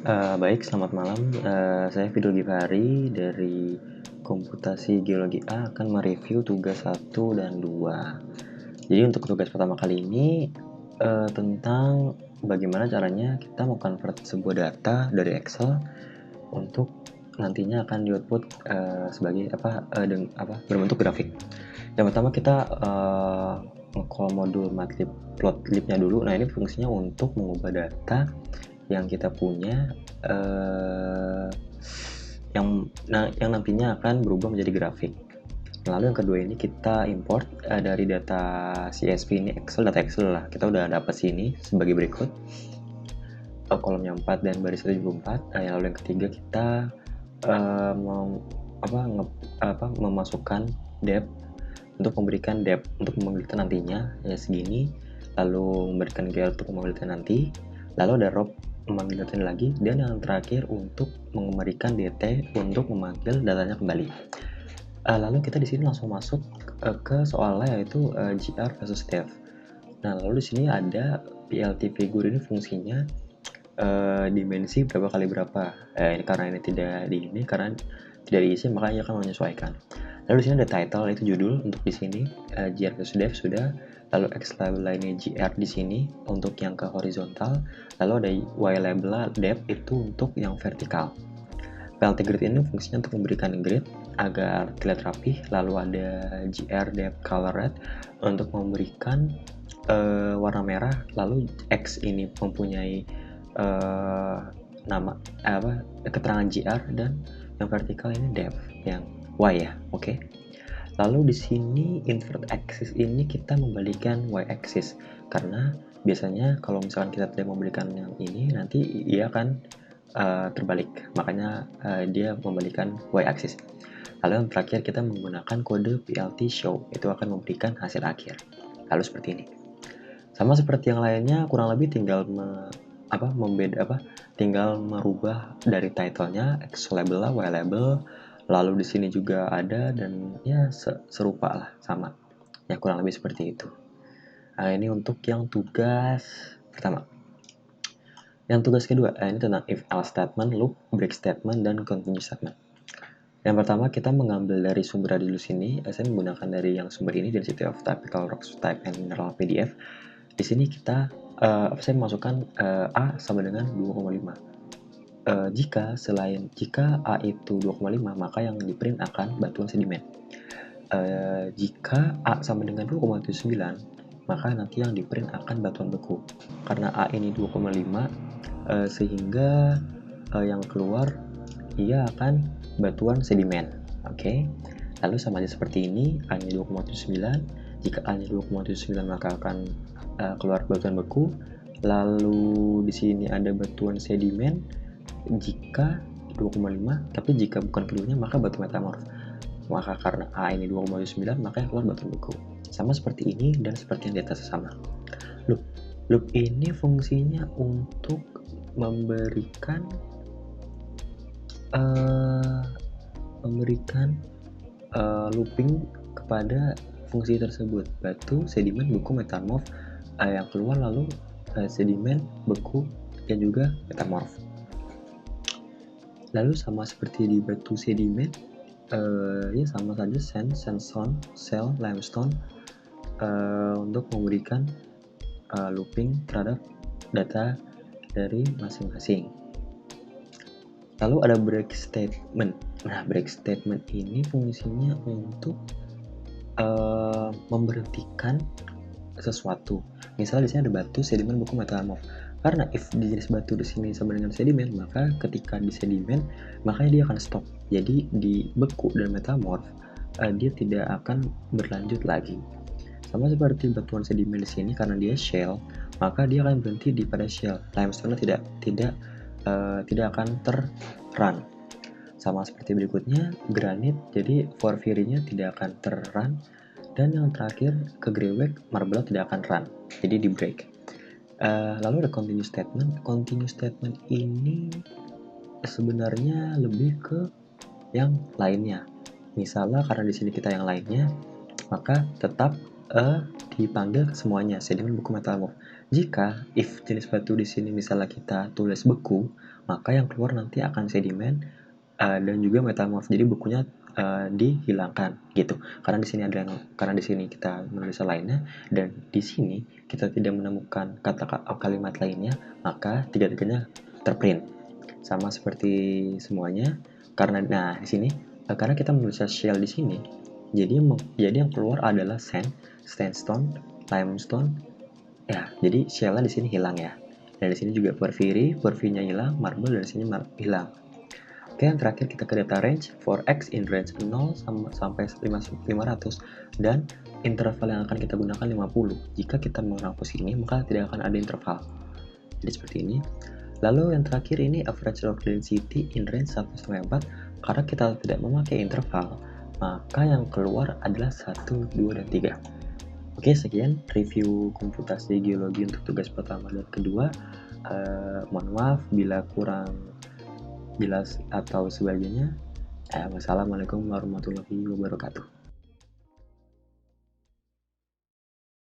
Baik, selamat malam. Saya Fidul Gifari dari Komputasi Geologi A akan mereview tugas 1 dan 2. Jadi untuk tugas pertama kali ini tentang bagaimana caranya kita convert sebuah data dari Excel untuk nantinya akan di-output sebagai berbentuk grafik. Yang pertama kita nge-call modul matplotlib-nya dulu. Nah, ini fungsinya untuk mengubah data yang kita punya yang nantinya akan berubah menjadi grafik. Lalu yang kedua ini kita import dari data CSV ini data Excel lah. Kita udah dapat sini sebagai berikut. Kolomnya 4 dan baris 74. Lalu yang ketiga kita memasukkan depth untuk memberikan depth untuk memobilkan nantinya ya segini, lalu memberikan gear untuk memobilkan nanti, lalu ada row memanggil datanya lagi, dan yang terakhir untuk memberikan dt untuk memanggil datanya kembali. Lalu kita di sini langsung masuk ke soalnya yaitu gr versus depth. Nah, lalu di sini ada plt figure, ini fungsinya dimensi berapa kali berapa. Ini karena ini tidak diisi, makanya akan menyesuaikan. Lalu di sini ada title, itu judul untuk di sini. Gr versus depth sudah. Lalu x label lainnya gr di sini untuk yang ke horizontal. Lalu ada y label depth itu untuk yang vertikal. Plt grid ini fungsinya untuk memberikan grid agar terlihat rapih. Lalu ada gr depth color red untuk memberikan warna merah. Lalu x ini mempunyai keterangan gr, dan yang vertikal ini depth yang y ya. Oke. Lalu di sini invert axis ini kita membalikan y axis, karena biasanya kalau misalkan kita tidak membalikan yang ini nanti ia akan terbalik, makanya dia membalikan y axis. Lalu yang terakhir kita menggunakan kode plt show, itu akan memberikan hasil akhir. Lalu seperti ini. Sama seperti yang lainnya, kurang lebih tinggal tinggal merubah dari titlenya x label lah, y label. Lalu di sini juga ada, dan ya serupa lah, sama. Ya kurang lebih seperti itu. Nah, ini untuk yang tugas pertama. Yang tugas kedua, ini tentang if else statement, loop, break statement, dan continue statement. Yang pertama kita mengambil dari sumber dulu sini. Saya menggunakan dari yang sumber ini dari City of Typical Rocks Type and Mineral PDF. Di sini kita saya masukkan A sama dengan 2,5. Jika A itu 2,5, maka yang di print akan batuan sedimen. Jika A sama dengan 2,79, maka nanti yang di print akan batuan beku. Karena A ini 2,5, sehingga yang keluar ia akan batuan sedimen. Oke. Lalu sama aja seperti ini, A-nya 2,79. Jika A-nya 2,79, maka akan keluar batuan beku. Lalu di sini ada batuan sedimen jika 2,5, tapi jika bukan keduanya maka batu metamorf. Maka karena A ini 2,79, maka yang keluar batu beku. Sama seperti ini dan seperti yang di atas sama. Loop ini fungsinya untuk memberikan looping kepada fungsi tersebut, batu, sedimen, beku, metamorf, yang keluar lalu sedimen, beku, dan juga metamorf. Lalu sama seperti di batu sedimen, ya sama saja sandstone, shell, limestone, untuk memberikan looping terhadap data dari masing-masing. Lalu ada break statement. Nah, break statement ini fungsinya untuk memberhentikan sesuatu. Misalnya di sini ada batu, sedimen, beku, metamorf. Karena if di jenis batu di sini sama dengan sedimen, maka ketika di sedimen, makanya dia akan stop. Jadi di beku dan metamorf, dia tidak akan berlanjut lagi. Sama seperti batuan sedimen di sini, karena dia shell, maka dia akan berhenti di pada shell. Limestone tidak akan terrun. Sama seperti berikutnya, granit, jadi porphyry-nya tidak akan terrun. Dan yang terakhir, ke greywack, marble tidak akan run, jadi di break. Lalu ada continue statement. Continue statement ini sebenarnya lebih ke yang lainnya. Misalnya karena di sini kita yang lainnya, maka tetap dipanggil ke semuanya, sedimen, beku, metamorf. Jika if jenis batu di sini misalnya kita tulis beku, maka yang keluar nanti akan sedimen dan juga metamorf. Jadi bukunya dihilangkan gitu. Karena di sini kita menulis lainnya dan di sini kita tidak menemukan kalimat lainnya, maka tiga-tiganya terprint. Sama seperti semuanya. Karena di sini karena kita menulis shell di sini, jadi yang keluar adalah sandstone, limestone. Ya, jadi shell-nya di sini hilang ya. Dan di sini juga porphyry-nya hilang, marble dari sini hilang. Oke, yang terakhir kita ke data range for x in range 0 sampai 500 dan interval yang akan kita gunakan 50. Jika kita menghapus ini, maka tidak akan ada interval. Jadi seperti ini. Lalu yang terakhir ini average rock density in range 1 sampai 4. Karena kita tidak memakai interval, maka yang keluar adalah 1, 2, dan 3. Oke, sekian review komputasi geologi untuk tugas pertama dan kedua. Mohon maaf bila kurang jelas atau sebagainya. Wassalamualaikum warahmatullahi wabarakatuh.